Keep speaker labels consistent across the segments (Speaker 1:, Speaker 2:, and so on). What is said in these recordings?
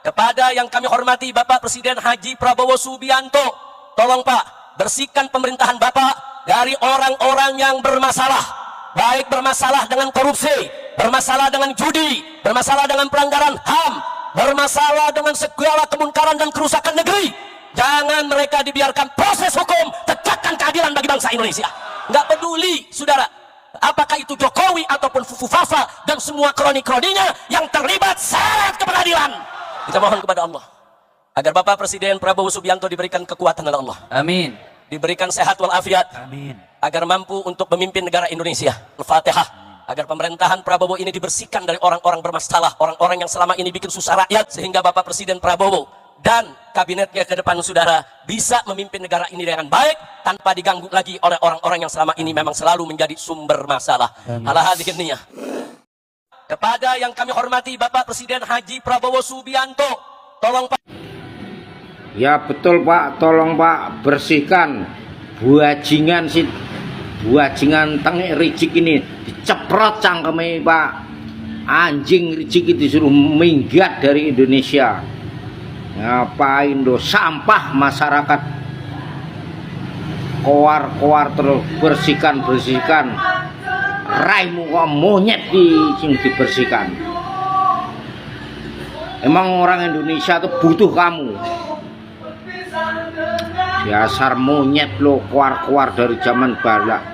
Speaker 1: Kepada yang kami hormati Bapak Presiden Haji Prabowo Subianto, tolong Pak, bersihkan pemerintahan Bapak dari orang-orang yang bermasalah, baik bermasalah dengan korupsi, bermasalah dengan judi, bermasalah dengan pelanggaran HAM, bermasalah dengan segala kemungkaran dan kerusakan negeri. Jangan mereka dibiarkan proses hukum, tegakkan keadilan bagi bangsa Indonesia. Nggak peduli, saudara, apakah itu Jokowi ataupun Fufu Fafa dan semua kroni-kroninya yang terlibat, seret ke pengadilan. Kita mohon kepada Allah agar Bapak Presiden Prabowo Subianto diberikan kekuatan oleh Allah.
Speaker 2: Amin.
Speaker 1: Diberikan sehat walafiat.
Speaker 2: Amin.
Speaker 1: Agar mampu untuk memimpin negara Indonesia. Al-Fatihah. Agar pemerintahan Prabowo ini dibersihkan dari orang-orang bermasalah, orang-orang yang selama ini bikin susah rakyat, sehingga Bapak Presiden Prabowo dan kabinetnya ke depan, saudara, bisa memimpin negara ini dengan baik tanpa diganggu lagi oleh orang-orang yang selama ini memang selalu menjadi sumber masalah. Ala hadhihi niyah. Kepada yang kami hormati Bapak Presiden Haji Prabowo Subianto, tolong Pak.
Speaker 3: Ya betul Pak, tolong Pak bersihkan buajingan tengik ricik ini, diceprot cangkeme Pak. Anjing ricik itu disuruh minggat dari Indonesia. Ngapain do sampah masyarakat, koar terus bersihkan raimu kok monyet di sing dibersihkan. Emang orang Indonesia tuh butuh kamu. Dasar monyet lo, koar dari zaman bala.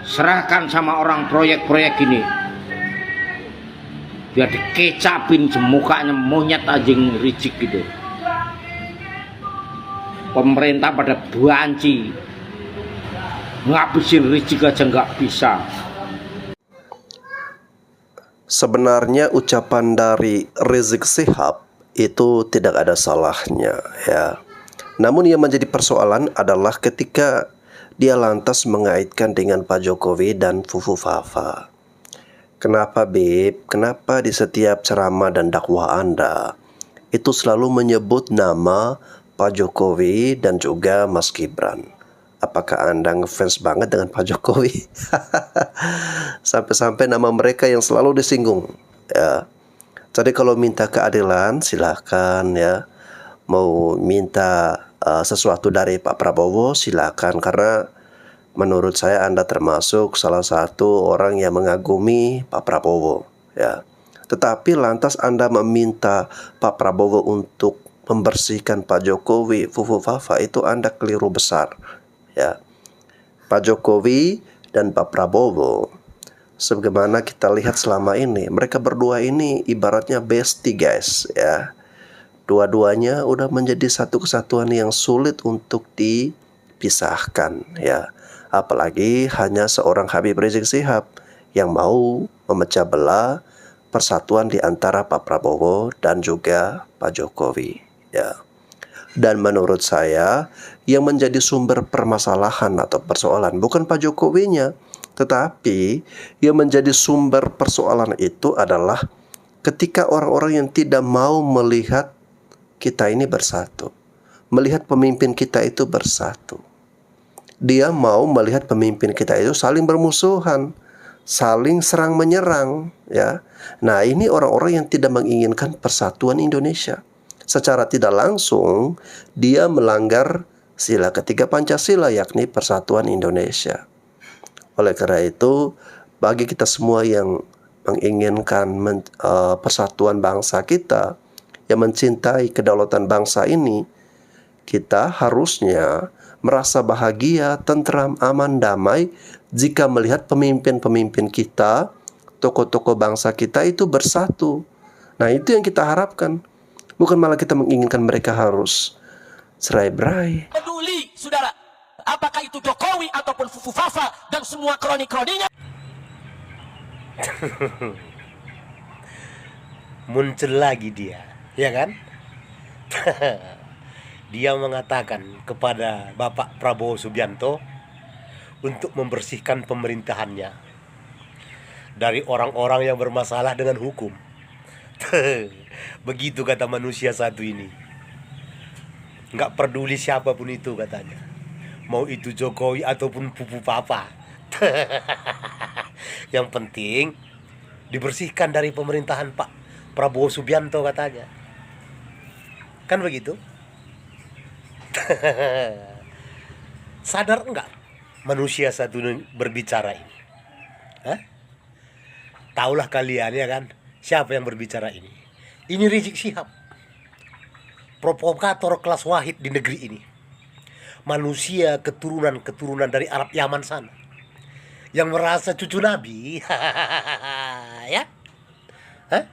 Speaker 3: Serahkan sama orang proyek-proyek ini, biar dikecapin semukanya monyet anjing ricik gitu. Pemerintah pada banci, ngabisin ricik aja nggak bisa.
Speaker 4: Sebenarnya ucapan dari Rizik Syihab itu tidak ada salahnya, ya. Namun yang menjadi persoalan adalah ketika dia lantas mengaitkan dengan Pak Jokowi dan Fufu Fafa. Kenapa Beb? Kenapa di setiap ceramah dan dakwah Anda itu selalu menyebut nama Pak Jokowi dan juga Mas Gibran? Apakah Anda ngefans banget dengan Pak Jokowi? Sampai-sampai nama mereka yang selalu disinggung, ya. Jadi kalau minta keadilan silahkan, ya. Mau minta sesuatu dari Pak Prabowo silahkan, karena menurut saya Anda termasuk salah satu orang yang mengagumi Pak Prabowo, ya. Tetapi lantas Anda meminta Pak Prabowo untuk membersihkan Pak Jokowi, Fufu Fafa, itu Anda keliru besar, ya. Pak Jokowi dan Pak Prabowo, sebagaimana kita lihat selama ini, mereka berdua ini ibaratnya bestie guys, ya. Dua-duanya udah menjadi satu kesatuan yang sulit untuk dipisahkan, ya. Apalagi hanya seorang Habib Rizik Syihab yang mau memecah belah persatuan di antara Pak Prabowo dan juga Pak Jokowi, ya. Dan menurut saya yang menjadi sumber permasalahan atau persoalan bukan Pak Jokowinya, tetapi yang menjadi sumber persoalan itu adalah ketika orang-orang yang tidak mau melihat kita ini bersatu, melihat pemimpin kita itu bersatu. Dia mau melihat pemimpin kita itu saling bermusuhan, saling serang menyerang, ya. Nah, ini orang-orang yang tidak menginginkan persatuan Indonesia. Secara tidak langsung dia melanggar sila ketiga Pancasila, yakni persatuan Indonesia. Oleh karena itu, bagi kita semua yang menginginkan persatuan bangsa kita, yang mencintai kedaulatan bangsa ini, kita harusnya merasa bahagia, tentram, aman, damai jika melihat pemimpin-pemimpin kita, tokoh-tokoh bangsa kita itu bersatu. Nah, itu yang kita harapkan. Bukan malah kita menginginkan mereka harus cerai-berai.
Speaker 1: Peduli, saudara, apakah itu Jokowi ataupun Fufu Fafa dan semua kroni-kroninya.
Speaker 5: Muncul lagi dia, ya kan? Dia mengatakan kepada Bapak Prabowo Subianto untuk membersihkan pemerintahannya dari orang-orang yang bermasalah dengan hukum. Begitu kata manusia satu ini. Nggak peduli siapapun itu katanya, mau itu Jokowi ataupun Fufu Fafa. Yang penting dibersihkan dari pemerintahan Pak Prabowo Subianto katanya. Kan begitu? Sadar enggak manusia satu berbicara ini? Hah? Taulah kalian ya kan, siapa yang berbicara ini? Ini Rizik Syihab, provokator kelas wahid di negeri ini. Manusia keturunan dari Arab Yaman sana, yang merasa cucu Nabi. Ya? Hah?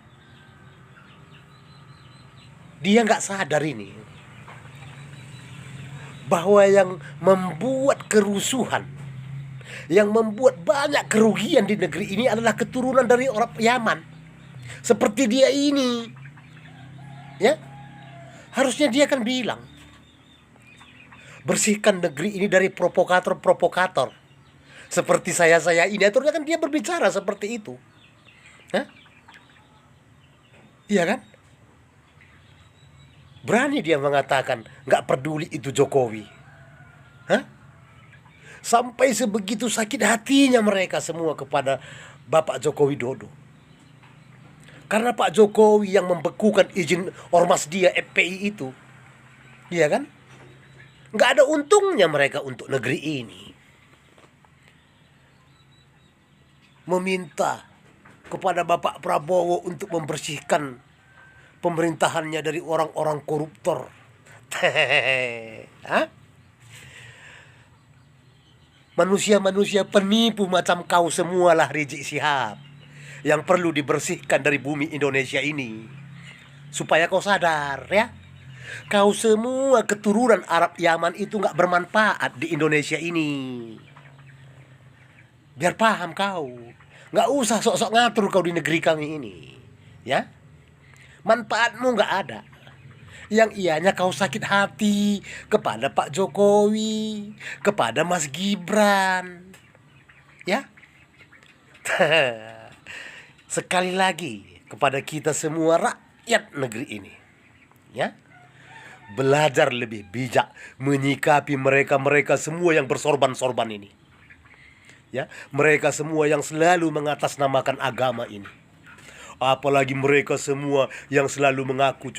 Speaker 5: Dia nggak sadar ini, bahwa yang membuat kerusuhan, yang membuat banyak kerugian di negeri ini adalah keturunan dari orang Yaman. Seperti dia ini. Ya? Harusnya dia kan bilang, bersihkan negeri ini dari provokator-provokator. Seperti saya ini. Harusnya kan dia berbicara seperti itu. Hah? Iya kan? Berani dia mengatakan nggak peduli itu Jokowi. Hah? Sampai sebegitu sakit hatinya mereka semua kepada Bapak Joko Widodo. Karena Pak Jokowi yang membekukan izin ormas dia FPI itu. Iya kan? Nggak ada untungnya mereka untuk negeri ini. Meminta kepada Bapak Prabowo untuk membersihkan pemerintahannya dari orang-orang koruptor. Hah? Manusia-manusia penipu macam kau semualah Rizik Syihab yang perlu dibersihkan dari bumi Indonesia ini. Supaya kau sadar ya, kau semua keturunan Arab Yaman itu gak bermanfaat di Indonesia ini. Biar paham kau, gak usah sok-sok ngatur kau di negeri kami ini. Ya, manfaatmu gak ada. Yang ianya kau sakit hati kepada Pak Jokowi, kepada Mas Gibran. Ya. Sekali lagi kepada kita semua rakyat negeri ini. Ya. Belajar lebih bijak menyikapi mereka-mereka semua yang bersorban-sorban ini. Ya, mereka semua yang selalu mengatasnamakan agama ini. Apalagi mereka semua yang selalu mengaku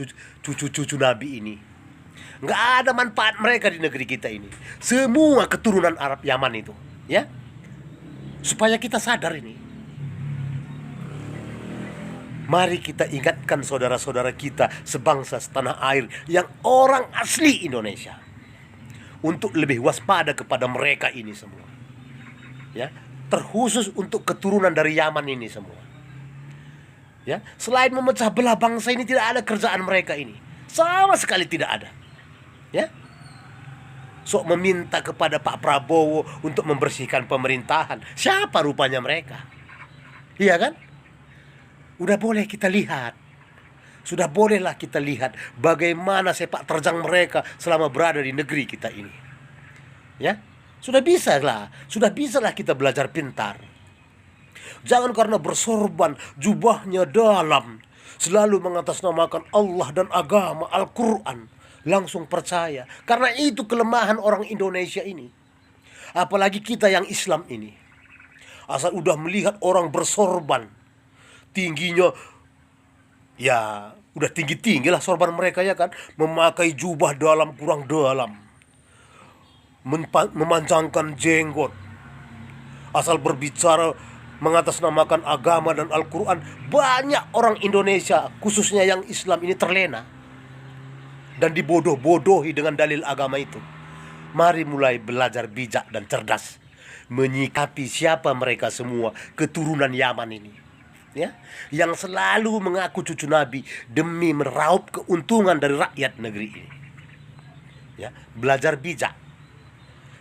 Speaker 5: cucu-cucu Nabi ini. Nggak ada manfaat mereka di negeri kita ini. Semua keturunan Arab Yaman itu. Ya, supaya kita sadar ini. Mari kita ingatkan saudara-saudara kita sebangsa setanah air yang orang asli Indonesia. Untuk lebih waspada kepada mereka ini semua. Ya, terkhusus untuk keturunan dari Yaman ini semua. Ya, selain memecah belah bangsa ini tidak ada kerjaan mereka ini. Sama sekali tidak ada. Ya. Sok meminta kepada Pak Prabowo untuk membersihkan pemerintahan. Siapa rupanya mereka? Iya kan? Udah boleh kita lihat. Sudah bolehlah kita lihat bagaimana sepak terjang mereka selama berada di negeri kita ini. Ya. Sudah bisalah kita belajar pintar. Jangan karena bersorban, jubahnya dalam, selalu mengatasnamakan Allah dan agama Al-Quran, langsung percaya. Karena itu kelemahan orang Indonesia ini. Apalagi kita yang Islam ini. Asal udah melihat orang bersorban, tingginya, ya udah tinggi-tinggi lah sorban mereka ya kan. Memakai jubah dalam kurang dalam, memanjangkan jenggot. Asal berbicara mengatasnamakan agama dan Al-Quran, banyak orang Indonesia khususnya yang Islam ini terlena dan dibodoh-bodohi dengan dalil agama itu. Mari mulai belajar bijak dan cerdas menyikapi siapa mereka semua keturunan Yaman ini, ya, yang selalu mengaku cucu Nabi demi meraup keuntungan dari rakyat negeri ini. Ya, belajar bijak.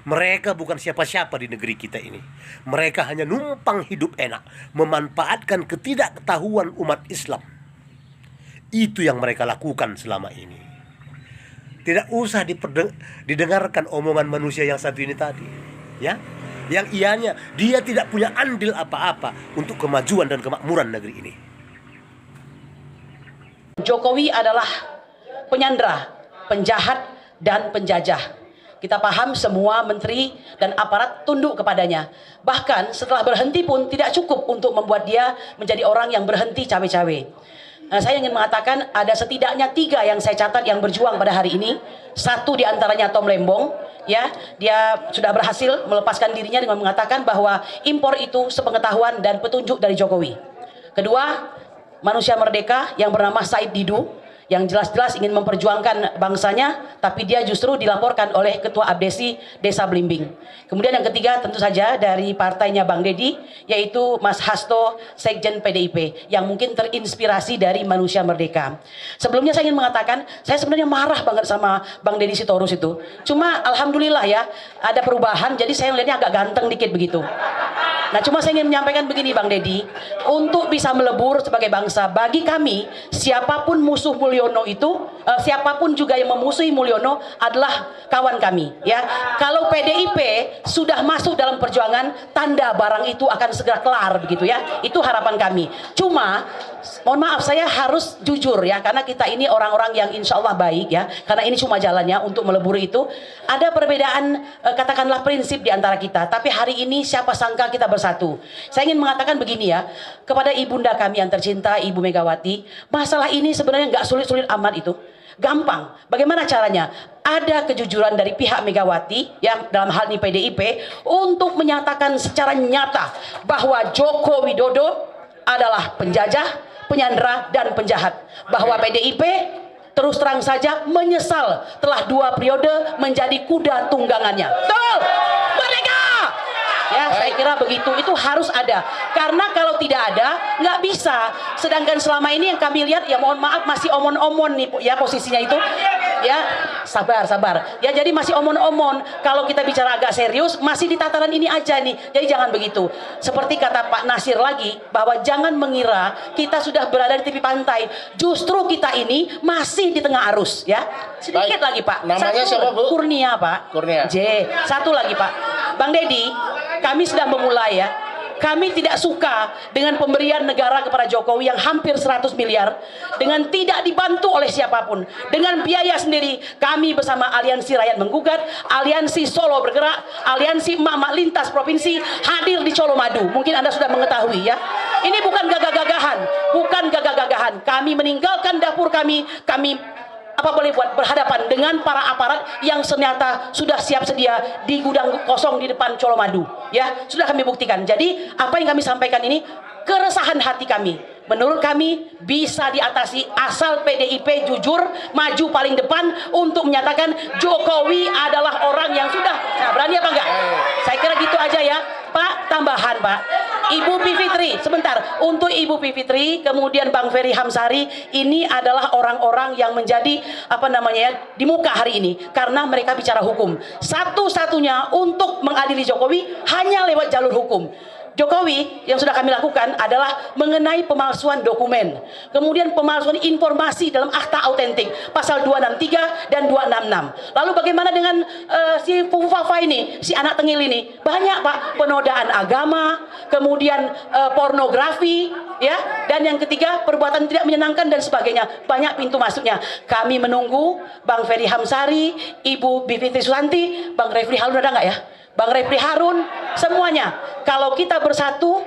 Speaker 5: Mereka bukan siapa-siapa di negeri kita ini. Mereka hanya numpang hidup enak, memanfaatkan ketidaktahuan umat Islam. Itu yang mereka lakukan selama ini. Tidak usah didengarkan omongan manusia yang satu ini tadi. Ya, yang ianya dia tidak punya andil apa-apa untuk kemajuan dan kemakmuran negeri ini.
Speaker 2: Jokowi adalah penyandera, penjahat, dan penjajah. Kita paham semua menteri dan aparat tunduk kepadanya. Bahkan setelah berhenti pun tidak cukup untuk membuat dia menjadi orang yang berhenti cawe-cawe. Nah, saya ingin mengatakan ada setidaknya 3 yang saya catat yang berjuang pada hari ini. 1 diantaranya Tom Lembong, ya, dia sudah berhasil melepaskan dirinya dengan mengatakan bahwa impor itu sepengetahuan dan petunjuk dari Jokowi. Kedua, manusia merdeka yang bernama Said Didu, yang jelas-jelas ingin memperjuangkan bangsanya, tapi dia justru dilaporkan oleh Ketua Abdesi Desa Blimbing. Kemudian yang ketiga tentu saja dari partainya Bang Deddy, yaitu Mas Hasto, Sekjen PDIP, yang mungkin terinspirasi dari manusia merdeka. Sebelumnya saya ingin mengatakan, saya sebenarnya marah banget sama Bang Deddy Sitorus itu. Cuma alhamdulillah ya, ada perubahan, jadi saya melihatnya agak ganteng dikit begitu. Nah, cuma saya ingin menyampaikan begini Bang Deddy, untuk bisa melebur sebagai bangsa, bagi kami siapapun musuh Mulyono itu, siapapun juga yang memusuhi Mulyono adalah kawan kami, ya. Kalau PDIP sudah masuk dalam perjuangan, tanda barang itu akan segera kelar begitu ya. Itu harapan kami. Cuma mohon maaf, saya harus jujur ya, karena kita ini orang-orang yang insya Allah baik ya, karena ini cuma jalannya untuk melebur itu. Ada perbedaan katakanlah prinsip di antara kita, tapi hari ini siapa sangka kita bersatu. Saya ingin mengatakan begini ya, kepada ibunda kami yang tercinta Ibu Megawati, masalah ini sebenarnya nggak sulit-sulit amat itu. Gampang. Bagaimana caranya? Ada kejujuran dari pihak Megawati yang dalam hal ini PDIP untuk menyatakan secara nyata bahwa Joko Widodo adalah penjajah, penyandera, dan penjahat. Bahwa PDIP terus terang saja menyesal telah 2 periode menjadi kuda tunggangannya. Betul! Merdeka! Ya, saya kira begitu. Itu harus ada. Karena kalau tidak ada, nggak bisa. Sedangkan selama ini yang kami lihat, ya mohon maaf, masih omon-omon nih ya posisinya itu. Ya, sabar. Ya, jadi masih omon-omon. Kalau kita bicara agak serius, masih di tataran ini aja nih. Jadi jangan begitu. Seperti kata Pak Nasir lagi, bahwa jangan mengira kita sudah berada di tepi pantai. Justru kita ini masih di tengah arus, ya. Sedikit lagi, Pak.
Speaker 6: Namanya siapa, Bu?
Speaker 2: Kurnia, Pak.
Speaker 6: Kurnia.
Speaker 2: J. Satu lagi, Pak. Bang Deddy, kami sudah memulai ya. Kami tidak suka dengan pemberian negara kepada Jokowi yang hampir 100 miliar dengan tidak dibantu oleh siapapun, dengan biaya sendiri. Kami bersama Aliansi Rakyat Menggugat, Aliansi Solo Bergerak, Aliansi Emak-Emak Lintas Provinsi hadir di Colomadu. Mungkin Anda sudah mengetahui ya. Ini bukan gagah-gagahan. Kami meninggalkan dapur kami apa boleh buat berhadapan dengan para aparat yang ternyata sudah siap sedia di gudang kosong di depan Colomadu, ya sudah kami buktikan. Jadi apa yang kami sampaikan ini keresahan hati kami, menurut kami bisa diatasi asal PDIP jujur maju paling depan untuk menyatakan Jokowi adalah orang yang sudah. Nah, berani apa enggak? Saya kira gitu aja ya Pak. Tambahan Pak, Ibu Bivitri, sebentar, untuk Ibu Bivitri, kemudian Bang Ferry Hamsari, ini adalah orang-orang yang menjadi apa namanya di muka hari ini karena mereka bicara hukum. Satu-satunya untuk mengadili Jokowi hanya lewat jalur hukum. Jokowi yang sudah kami lakukan adalah mengenai pemalsuan dokumen, kemudian pemalsuan informasi dalam akta autentik pasal 263 dan 266. Lalu bagaimana dengan si Fufafa ini, si anak tengil ini? Banyak Pak, penodaan agama, kemudian pornografi, ya, dan yang ketiga perbuatan tidak menyenangkan dan sebagainya. Banyak pintu masuknya. Kami menunggu Bang Ferry Hamsari, Ibu Bivitri Susanti, Bang Refli Harun ada nggak ya? Bang Refli Harun, semuanya. Kalau kita bersatu,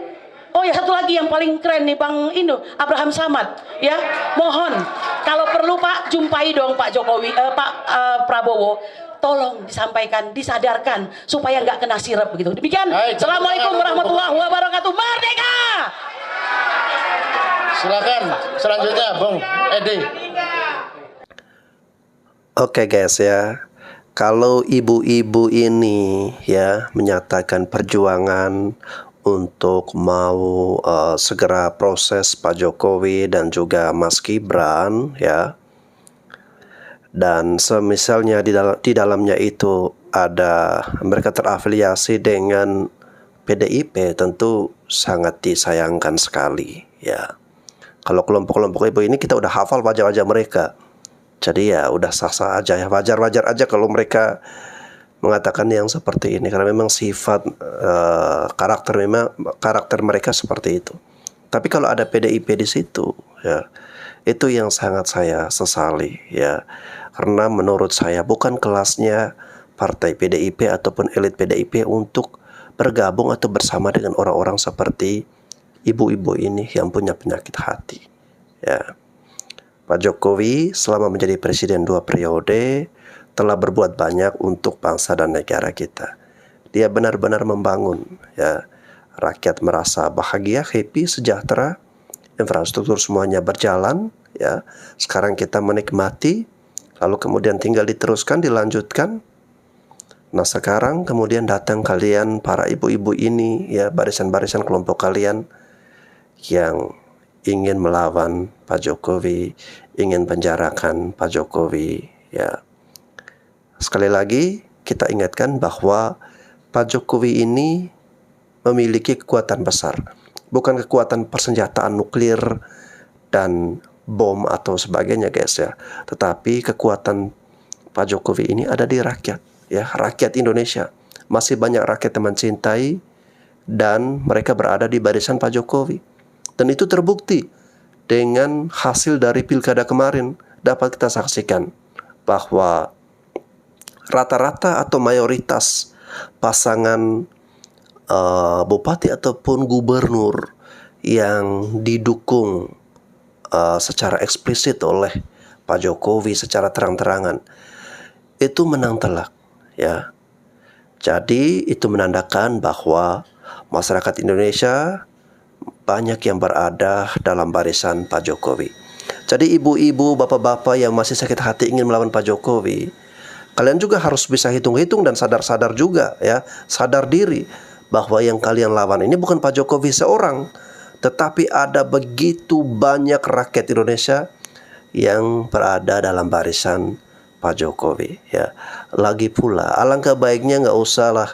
Speaker 2: oh ya satu lagi yang paling keren nih Bang Abraham Samad, ya. Mohon kalau perlu Pak jumpai dong Pak Jokowi, Pak Prabowo. Tolong disampaikan, disadarkan supaya nggak kena sirep begitu. Demikian. Assalamualaikum warahmatullahi wabarakatuh. Merdeka!
Speaker 6: Silakan selanjutnya Bung Edi.
Speaker 4: Oke guys ya. Kalau ibu-ibu ini ya menyatakan perjuangan untuk mau segera proses Pak Jokowi dan juga Mas Gibran ya, dan semisalnya di dalamnya itu ada mereka terafiliasi dengan PDIP, tentu sangat disayangkan sekali ya. Kalau kelompok-kelompok ibu ini kita udah hafal wajah-wajah mereka. Jadi ya udah sah-sah aja ya, wajar-wajar aja kalau mereka mengatakan yang seperti ini karena memang sifat karakter mereka seperti itu. Tapi kalau ada PDIP di situ ya, itu yang sangat saya sesali ya. Karena menurut saya bukan kelasnya partai PDIP ataupun elit PDIP untuk bergabung atau bersama dengan orang-orang seperti ibu-ibu ini yang punya penyakit hati ya. Pak Jokowi selama menjadi presiden 2 periode telah berbuat banyak untuk bangsa dan negara kita. Dia benar-benar membangun, ya. Rakyat merasa bahagia, happy, sejahtera, infrastruktur semuanya berjalan, ya. Sekarang kita menikmati, lalu kemudian tinggal diteruskan, dilanjutkan. Nah, sekarang kemudian datang kalian para ibu-ibu ini, ya, barisan-barisan kelompok kalian yang ingin melawan Pak Jokowi, ingin penjarakan Pak Jokowi, ya. Sekali lagi kita ingatkan bahwa Pak Jokowi ini memiliki kekuatan besar, bukan kekuatan persenjataan nuklir dan bom atau sebagainya, guys, ya. Tetapi kekuatan Pak Jokowi ini ada di rakyat, ya, rakyat Indonesia. Masih banyak rakyat yang mencintai dan mereka berada di barisan Pak Jokowi. Dan itu terbukti dengan hasil dari pilkada kemarin. Dapat kita saksikan bahwa rata-rata atau mayoritas pasangan bupati ataupun gubernur yang didukung secara eksplisit oleh Pak Jokowi secara terang-terangan itu menang telak, ya. Jadi itu menandakan bahwa masyarakat Indonesia banyak yang berada dalam barisan Pak Jokowi. Jadi ibu-ibu, bapak-bapak yang masih sakit hati ingin melawan Pak Jokowi, kalian juga harus bisa hitung-hitung dan sadar-sadar juga, ya, sadar diri bahwa yang kalian lawan ini bukan Pak Jokowi seorang, tetapi ada begitu banyak rakyat Indonesia yang berada dalam barisan Pak Jokowi, ya. Lagi pula alangkah baiknya nggak usah lah,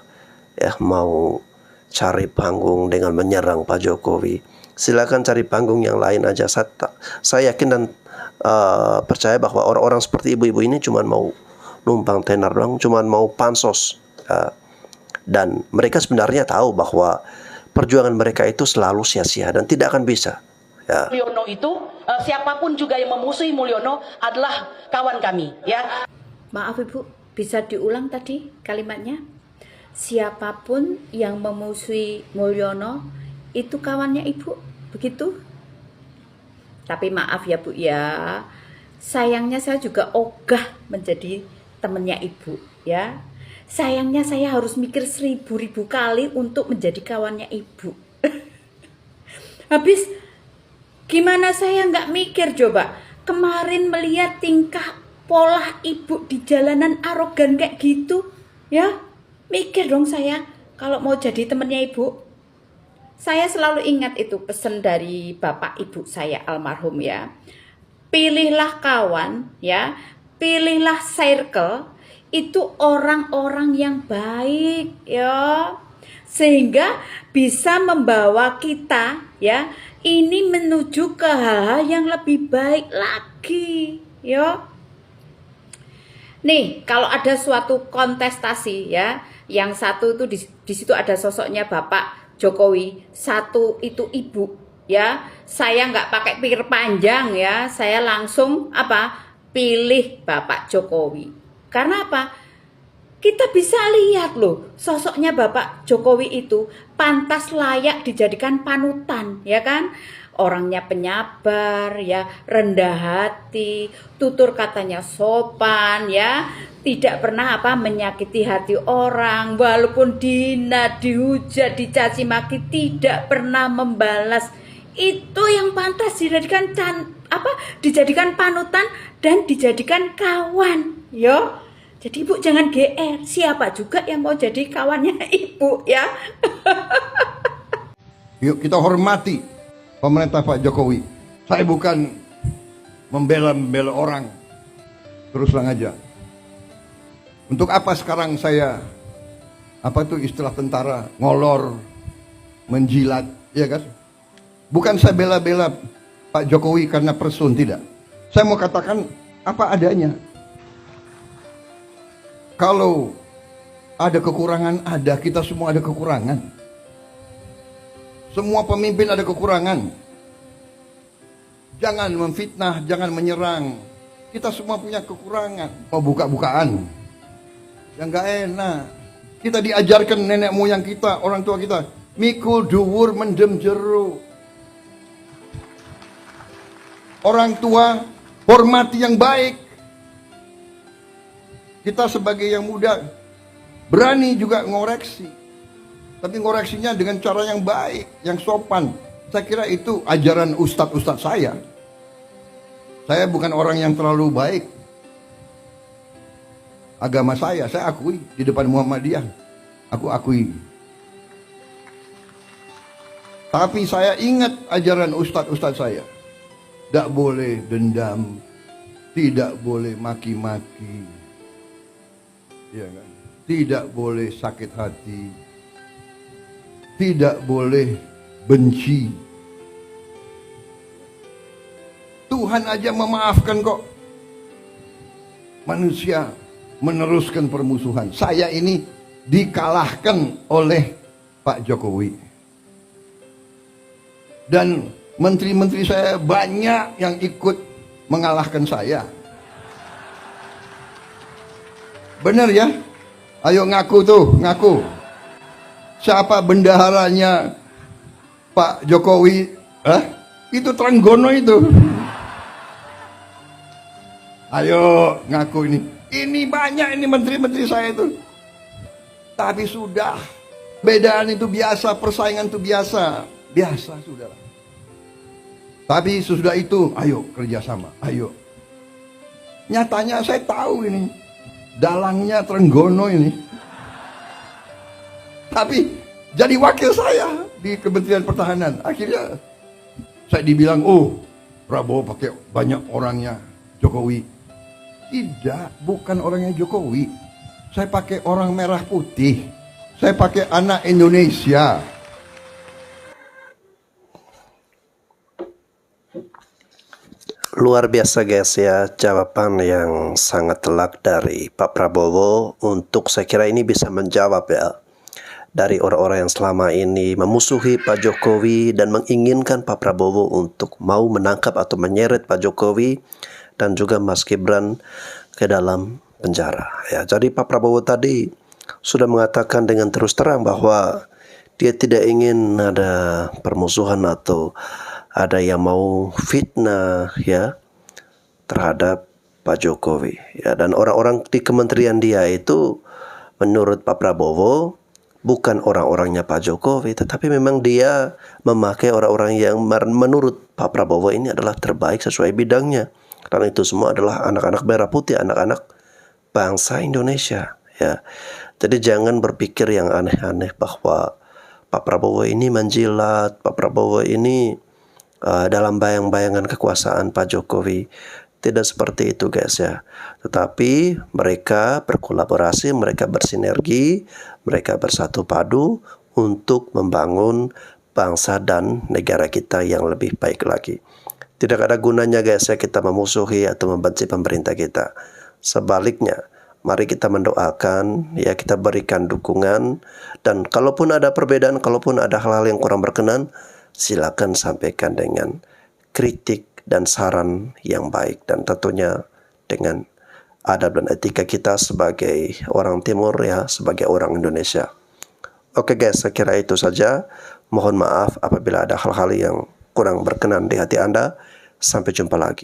Speaker 4: ya, mau cari panggung dengan menyerang Pak Jokowi. Silakan cari panggung yang lain aja. Saya yakin dan percaya bahwa orang-orang seperti ibu-ibu ini cuma mau numpang tenar doang, cuma mau pansos. Dan mereka sebenarnya tahu bahwa perjuangan mereka itu selalu sia-sia dan tidak akan bisa, ya.
Speaker 2: Mulyono itu siapapun juga yang memusuhi Mulyono adalah kawan kami, ya.
Speaker 7: Maaf Ibu, bisa diulang tadi kalimatnya? Siapapun yang memusuhi Mulyono itu kawannya Ibu, begitu? Tapi maaf ya Bu ya, sayangnya saya juga ogah menjadi temannya Ibu, ya. Sayangnya saya harus mikir 1000 kali untuk menjadi kawannya Ibu. Habis gimana saya nggak mikir coba? Kemarin melihat tingkah pola Ibu di jalanan arogan kayak gitu, ya. Mikir dong saya kalau mau jadi temennya Ibu. Saya selalu ingat itu pesan dari bapak ibu saya almarhum, ya. Pilihlah kawan, ya. Pilihlah circle, itu orang-orang yang baik, ya. Sehingga bisa membawa kita, ya, ini menuju ke hal-hal yang lebih baik lagi, ya. Nih, kalau ada suatu kontestasi, ya, yang satu itu di situ ada sosoknya Bapak Jokowi, satu itu Ibu, ya. Saya nggak pakai pikir panjang, ya. Saya langsung pilih Bapak Jokowi. Karena apa? Kita bisa lihat loh, sosoknya Bapak Jokowi itu pantas layak dijadikan panutan, ya kan? Orangnya penyabar, ya, rendah hati, tutur katanya sopan, ya, tidak pernah menyakiti hati orang, walaupun dihina, dihujat, dicaci maki, tidak pernah membalas. Itu yang pantas dijadikan panutan dan dijadikan kawan, yo. Jadi Ibu jangan GR, siapa juga yang mau jadi kawannya Ibu, ya.
Speaker 8: Yuk kita hormati pemerintah Pak Jokowi. Saya bukan membela orang, terus terang aja. Untuk apa sekarang saya istilah tentara, ngolor, menjilat, ya kan? Bukan saya bela-bela Pak Jokowi karena person, tidak. Saya mau katakan apa adanya. Kalau ada kekurangan, kita semua ada kekurangan. Semua pemimpin ada kekurangan. Jangan memfitnah, jangan menyerang. Kita semua punya kekurangan. Mau buka-bukaan, yang gak enak. Kita diajarkan nenek moyang kita, orang tua kita, mikul duwur mendem jero. Orang tua hormati yang baik. Kita sebagai yang muda berani juga ngoreksi, tapi ngoreksinya dengan cara yang baik, yang sopan. Saya kira itu ajaran ustadz-ustadz saya. Saya bukan orang yang terlalu baik. Agama saya akui di depan Muhammadiyah. Aku akui. Tapi saya ingat ajaran ustadz-ustadz saya. Tidak boleh dendam, tidak boleh maki-maki, ya kan? Tidak boleh sakit hati, tidak boleh benci. Tuhan aja memaafkan kok. Manusia meneruskan permusuhan. Saya ini dikalahkan oleh Pak Jokowi. Dan menteri-menteri saya banyak yang ikut mengalahkan saya. Benar ya? Ayo ngaku tuh, ngaku. Siapa bendaharanya Pak Jokowi? Itu Trenggono itu. Ayo ngaku ini. Ini banyak ini menteri-menteri saya itu. Tapi sudah. Bedaan itu biasa, persaingan itu biasa. Biasa sudah. Tapi sesudah itu, ayo kerjasama, ayo. Nyatanya saya tahu ini, dalangnya Trenggono ini. Tapi jadi wakil saya di Kementerian Pertahanan. Akhirnya saya dibilang, oh Prabowo pakai banyak orangnya Jokowi. Tidak, bukan orangnya Jokowi. Saya pakai orang merah putih. Saya pakai anak Indonesia.
Speaker 4: Luar biasa guys ya, jawaban yang sangat telak dari Pak Prabowo untuk saya kira ini bisa menjawab ya dari orang-orang yang selama ini memusuhi Pak Jokowi dan menginginkan Pak Prabowo untuk mau menangkap atau menyeret Pak Jokowi dan juga Mas Gibran ke dalam penjara ya. Jadi Pak Prabowo tadi sudah mengatakan dengan terus terang bahwa dia tidak ingin ada permusuhan atau ada yang mau fitnah ya terhadap Pak Jokowi ya, dan orang-orang di kementerian dia itu menurut Pak Prabowo bukan orang-orangnya Pak Jokowi, tetapi memang dia memakai orang-orang yang menurut Pak Prabowo ini adalah terbaik sesuai bidangnya, karena itu semua adalah anak-anak merah putih, anak-anak bangsa Indonesia ya. Jadi jangan berpikir yang aneh-aneh bahwa Pak Prabowo ini menjilat, Pak Prabowo ini dalam bayang-bayangan kekuasaan Pak Jokowi. Tidak seperti itu guys ya. Tetapi mereka berkolaborasi, mereka bersinergi, mereka bersatu padu untuk membangun bangsa dan negara kita yang lebih baik lagi. Tidak ada gunanya guys ya kita memusuhi atau membenci pemerintah kita. Sebaliknya, mari kita mendoakan ya, kita berikan dukungan, dan kalaupun ada perbedaan, kalaupun ada hal-hal yang kurang berkenan, silakan sampaikan dengan kritik dan saran yang baik, dan tentunya dengan adab dan etika kita sebagai orang Timur ya, sebagai orang Indonesia. Oke guys, saya kira itu saja. Mohon maaf apabila ada hal-hal yang kurang berkenan di hati Anda. Sampai jumpa lagi.